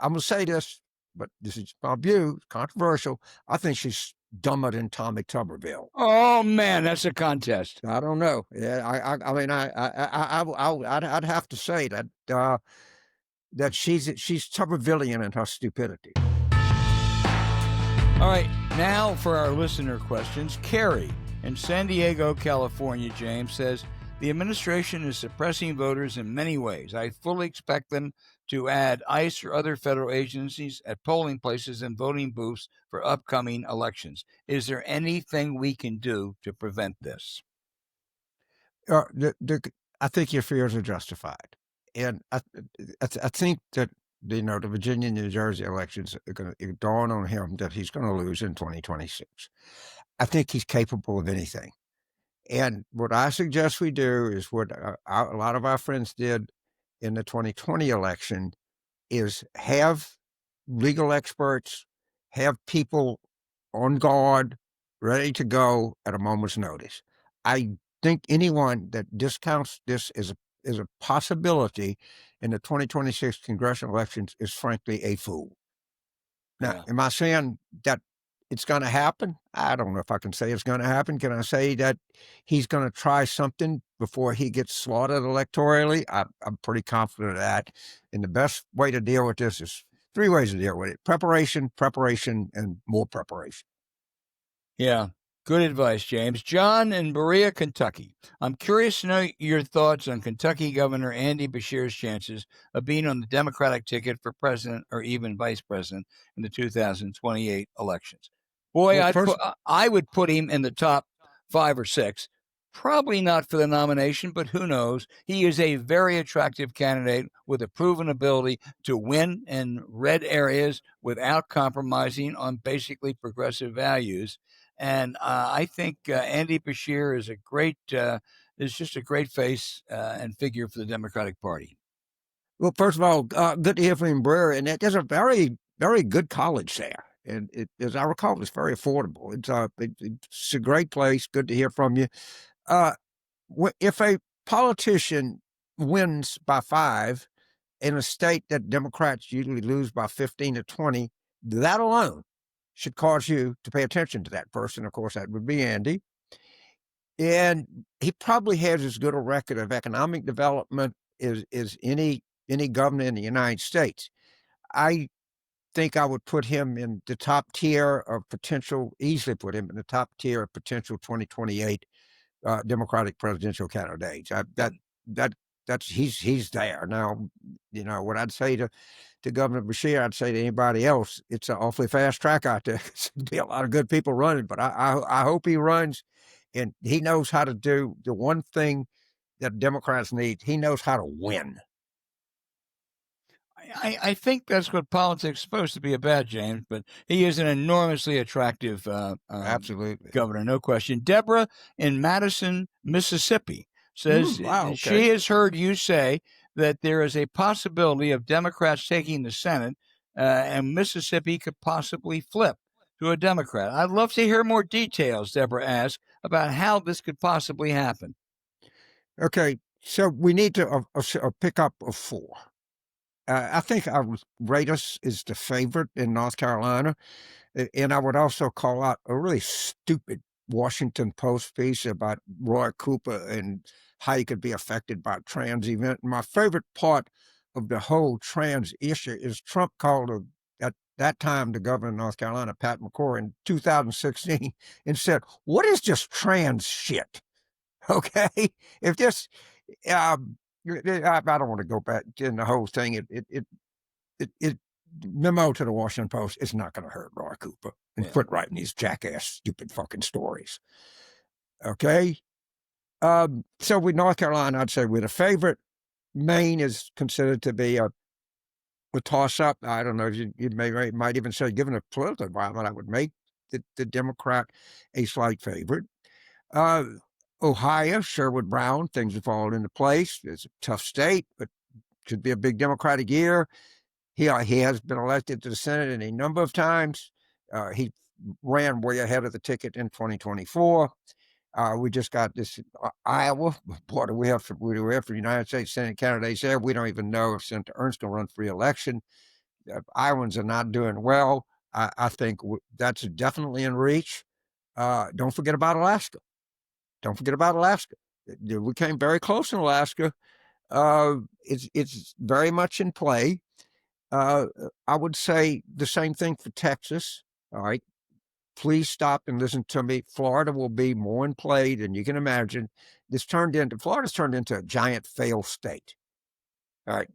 I'm going to say this, but this is my view, controversial. I think she's dumber than Tommy Tuberville. Oh man, that's a contest. I don't know. Yeah, I mean, I'd have to say that she's Tubervillian in her stupidity. All right, now for our listener questions. Carrie in San Diego, California, James says, the administration is suppressing voters in many ways. I fully expect them to add ICE or other federal agencies at polling places and voting booths for upcoming elections. Is there anything we can do to prevent this? I think your fears are justified, and I think that the Virginia, New Jersey elections are going to dawn on him that he's going to lose in 2026. I think he's capable of anything. And what I suggest we do is what a lot of our friends did in the 2020 election is have legal experts, have people on guard, ready to go at a moment's notice. I think anyone that discounts this as a possibility in the 2026 congressional elections is frankly a fool. Now, Yeah. am I saying that it's going to happen? I don't know if I can say it's going to happen. Can I say that he's going to try something before he gets slaughtered electorally? I'm pretty confident of that. And the best way to deal with this is three ways to deal with it: preparation, preparation, and more preparation. Yeah. Good advice, James. John in Berea, Kentucky. I'm curious to know your thoughts on Kentucky Governor Andy Beshear's chances of being on the Democratic ticket for president or even vice president in the 2028 elections. Boy, Well, first, I would put him in the top 5 or 6. Probably not for the nomination, but who knows? He is a very attractive candidate with a proven ability to win in red areas without compromising on basically progressive values. And I think Andy Beshear is just a great face and figure for the Democratic Party. well, first of all, good to hear from Brewer. And there's a very, very good college there. And as I recall, it's very affordable. It's a great place. Good to hear from you. Uh, if a politician wins by 5 in a state that Democrats usually lose by 15 to 20, that alone should cause you to pay attention to that person. Of course, that would be Andy. And he probably has as good a record of economic development as any governor in the United States. I think I would put him in the top tier of potential, easily put him in the top tier of potential 2028 Democratic presidential candidates. That's he's there now. What I'd say to Governor Beshear, I'd say to anybody else, it's an awfully fast track out there. There'll be a lot of good people running, but I hope he runs, and he knows how to do the one thing that Democrats need. He knows how to win. I think that's what politics is supposed to be about, James, but he is an enormously attractive Absolutely. governor, no question. Deborah in Madison, Mississippi says Wow. Okay. she has heard you say that there is a possibility of Democrats taking the Senate and Mississippi could possibly flip to a Democrat. I'd love to hear more details, Deborah asked, about how this could possibly happen. Okay. So we need to pick up a 4. I think I would rate us as the favorite in North Carolina. And I would also call out a really stupid Washington Post piece about Roy Cooper and how he could be affected by a trans event. My favorite part of the whole trans issue is Trump called at that time the governor of North Carolina, Pat McCrory, in 2016, and said, "What is just trans shit?" Okay, if this, I don't want to go back in the whole thing. It memo to the Washington Post is not going to hurt Roy Cooper and quit writing these jackass, stupid fucking stories. Okay. So with North Carolina, I'd say we're the favorite. Maine is considered to be a toss up. I don't know if you might even say, given the political environment, I would make the Democrat a slight favorite. Ohio, Sherwood Brown, things have fallen into place. It's a tough state, but should be a big Democratic year. He has been elected to the Senate any number of times. He ran way ahead of the ticket in 2024. We just got this Iowa. Boy, do we have for the United States Senate candidates there. We don't even know if Senator Ernst will run for re-election. Iowans are not doing well. I think that's definitely in reach. Don't forget about Alaska. Don't forget about Alaska. We came very close in Alaska. It's very much in play. Uh, I would say the same thing for Texas. All right. Please stop and listen to me. Florida will be more in play than you can imagine. Florida's turned into a giant failed state. All right.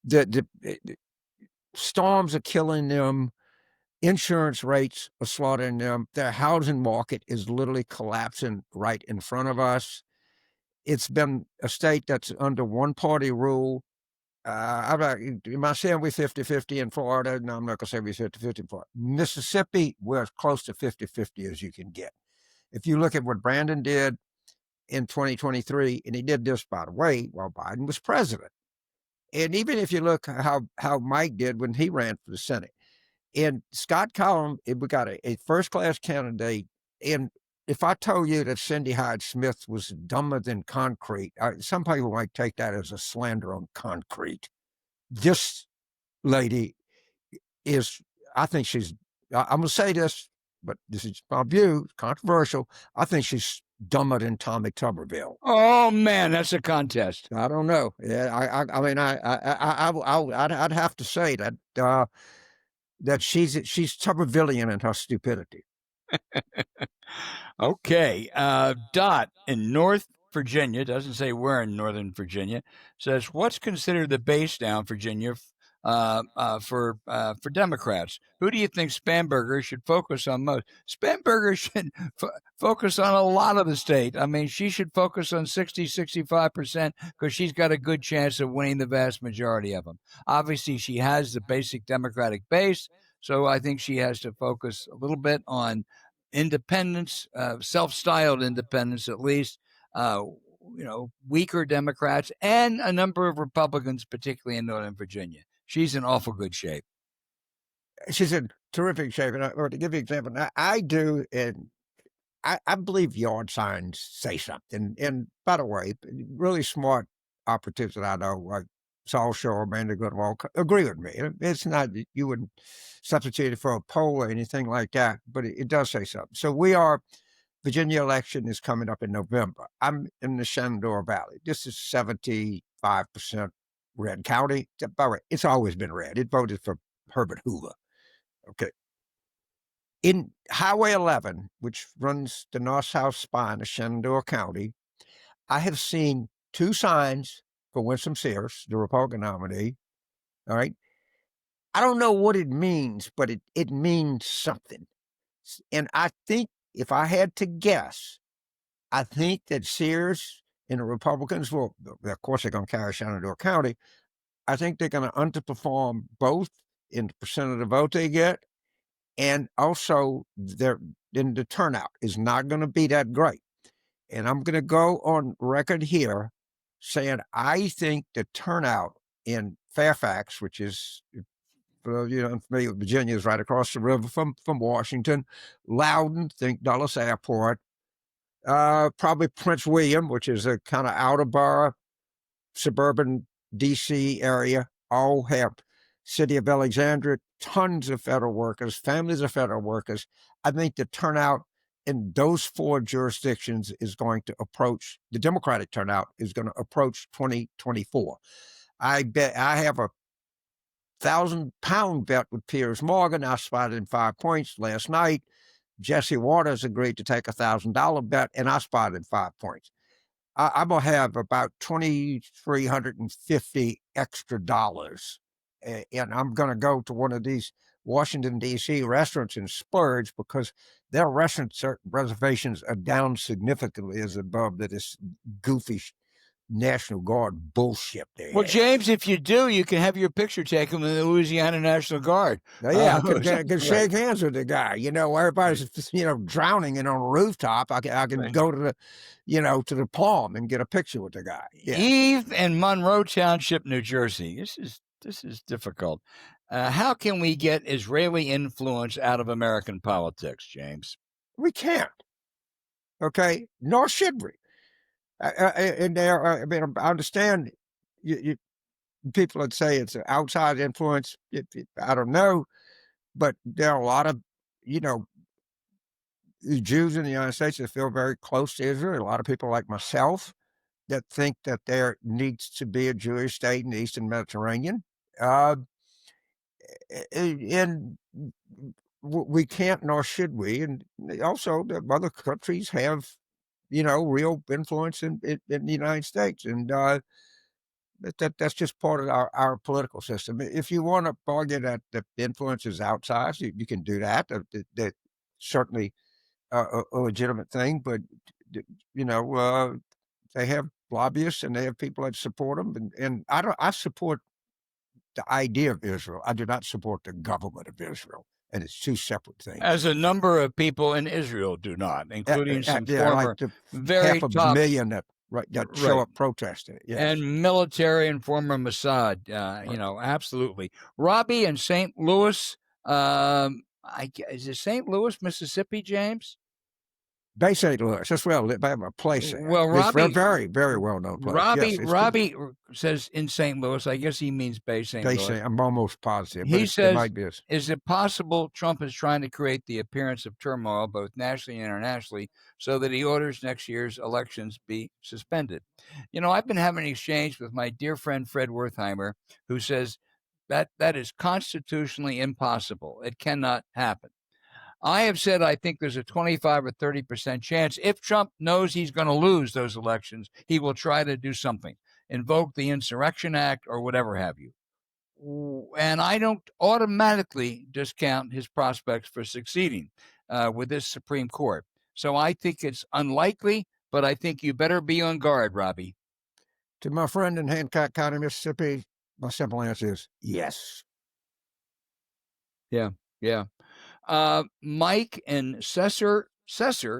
The storms are killing them. Insurance rates are slaughtering them. Their housing market is literally collapsing right in front of us. It's been a state that's under one party rule. Am I saying we're 50-50 in Florida? No, I'm not going to say we're 50-50 in Florida. Mississippi, we're as close to 50-50 as you can get. If you look at what Brandon did in 2023, and he did this, by the way, while Biden was president. And even if you look how Mike did when he ran for the Senate. And Scott Collin, we got a first-class candidate. And if I told you that Cindy Hyde-Smith was dumber than concrete, some people might take that as a slander on concrete. This lady is, I think she's, I'm going to say this, but this is my view, controversial. I think she's dumber than Tommy Tuberville. Oh man, that's a contest. I don't know. Yeah, I mean, I'd have to say that that she's Tubervillian in her stupidity. Okay. Dot in North Virginia, doesn't say where in Northern Virginia, says, what's considered the base down Virginia for Democrats? Who do you think Spanberger should focus on most? Spanberger should focus on a lot of the state. I mean, she should focus on 65% because she's got a good chance of winning the vast majority of them. Obviously, she has the basic Democratic base, so I think she has to focus a little bit on independents, self-styled independents at least, weaker Democrats, and a number of Republicans, particularly in Northern Virginia. She's in awful good shape. She's in terrific shape. And to give you an example, I do, and I believe yard signs say something. And by the way, really smart operatives that I know, like Saul Shaw, Amanda Goodwall, agree with me. It's not, you wouldn't substitute it for a poll or anything like that, but it does say something. So Virginia election is coming up in November. I'm in the Shenandoah Valley. This is 75% red county. By the way, it's always been red. It voted for Herbert Hoover. Okay. In Highway 11, which runs the north-south spine of Shenandoah County, I have seen two signs for Winsome Sears, the Republican nominee. All right. I don't know what it means, but it means something. And I think if I had to guess, I think that Sears and the Republicans will, of course, they're going to carry Shenandoah County. I think they're going to underperform both in the percent of the vote they get, and also the turnout is not going to be that great. And I'm going to go on record here saying I think the turnout in Fairfax, which is, for those of you unfamiliar with Virginia, is right across the river from Washington, Loudoun, think Dulles Airport, probably Prince William, which is a kind of outer borough, suburban D.C. area, all have City of Alexandria, tons of federal workers, families of federal workers. I think the turnout in those four jurisdictions is going to approach, the Democratic turnout is going to approach 2024. I bet I have a 1,000-pound bet with Piers Morgan. I spotted him 5 points last night. Jesse Waters agreed to take a $1,000 bet, and I spotted 5 points. I'm going to have about $2,350 extra dollars. And I'm going to go to one of these Washington, D.C. restaurants and splurge because their restaurant reservations are down significantly as above to this goofy National Guard bullshit they Well, have. James, if you do, you can have your picture taken with the Louisiana National Guard. Yeah, I can shake hands with the guy. Everybody's drowning in on a rooftop. I can go to the Palm and get a picture with the guy. Yeah. Eve in Monroe Township, New Jersey. This is difficult. How can we get Israeli influence out of American politics, James? We can't. Okay, nor should we. And there, I understand people that say it's an outside influence. I don't know, but there are a lot of, you know, Jews in the United States that feel very close to Israel. A lot of people like myself that think that there needs to be a Jewish state in the Eastern Mediterranean. Uh, and we can't, nor should we. And also, the other countries have, you know, real influence in the United States. And that's just part of our political system. If you want to argue that the influence is outside, you can do that. That certainly a legitimate thing, but you know, they have lobbyists and they have people that support them, and I support the idea of Israel. I do not support the government of Israel, and it's two separate things. As a number of people in Israel do not, including some Yeah, like former the very half a top, million that show right, up protesting it. Yes, and military and former Mossad. right. Absolutely. Robbie in St. Louis. Is it St. Louis, Mississippi, James? Bay St. Louis. That's where they have a place there. Well, It's a Robbie, very, very well known place. Yes, Robbie, it's good. Robbie says in St. Louis. I guess he means Bay St. Bay Louis. St. I'm almost positive, but He it says, might be. is it possible Trump is trying to create the appearance of turmoil, both nationally and internationally, so that he orders next year's elections be suspended? I've been having an exchange with my dear friend Fred Wertheimer, who says that is constitutionally impossible. It cannot happen. I have said I think there's a 25 or 30% chance if Trump knows he's going to lose those elections, he will try to do something, invoke the Insurrection Act or whatever have you. And I don't automatically discount his prospects for succeeding with this Supreme Court. So I think it's unlikely, but I think you better be on guard, Robbie. To my friend in Hancock County, Mississippi, my simple answer is yes. Yeah, yeah. Mike in Cesar,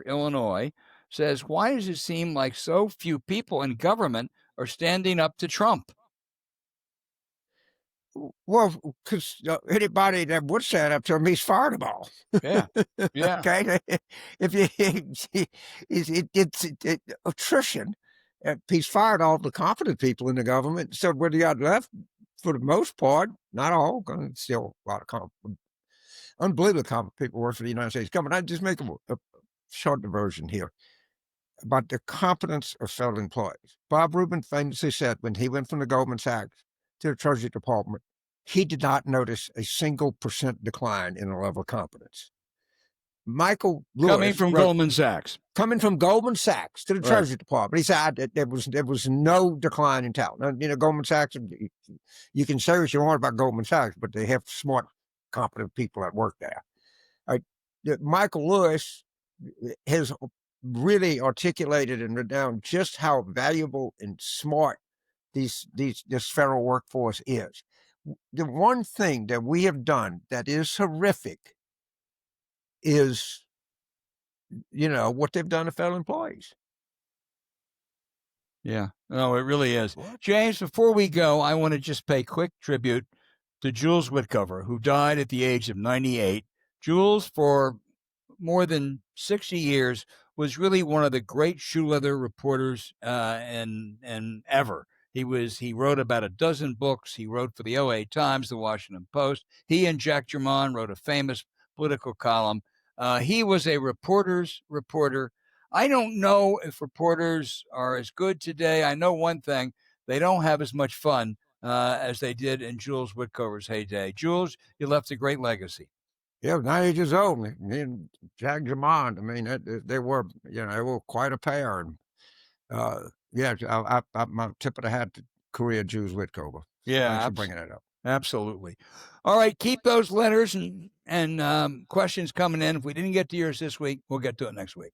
Illinois says, why does it seem like so few people in government are standing up to Trump? Well, because anybody that would stand up to him, he's fired them all. Yeah, yeah. Okay, if it's attrition. He's fired all the competent people in the government. So what he got left, for the most part, not all, still a lot of unbelievably competent people work for the United States government. I just make a short diversion here about the competence of federal employees. Bob Rubin famously said when he went from the Goldman Sachs to the Treasury Department, he did not notice a single % decline in the level of competence. Michael Lewis, coming from Goldman Sachs to the Treasury Department, he said there was no decline in talent. Now, Goldman Sachs, you can say what you want about Goldman Sachs, but they have smart, competent people that work there. Michael Lewis has really articulated and written down just how valuable and smart this federal workforce is. The one thing that we have done that is horrific is, what they've done to federal employees. Yeah, no, it really is. What? James, before we go, I want to just pay quick tribute to Jules Witcover, who died at the age of 98. Jules, for more than 60 years, was really one of the great shoe leather reporters and ever. He wrote about a dozen books. He wrote for the LA Times, the Washington Post. He and Jack Germond wrote a famous political column. He was a reporter's reporter. I don't know if reporters are as good today. I know one thing, they don't have as much fun as they did in Jules Witcover's heyday. Jules, you left a great legacy. Yeah, 90 years old. Me and Jack Germond, I mean, they were quite a pair. And my tip of the hat to Korea Jules Witcover. Yeah, thanks for bringing that up. Absolutely. All right, keep those letters and questions coming in. If we didn't get to yours this week, we'll get to it next week.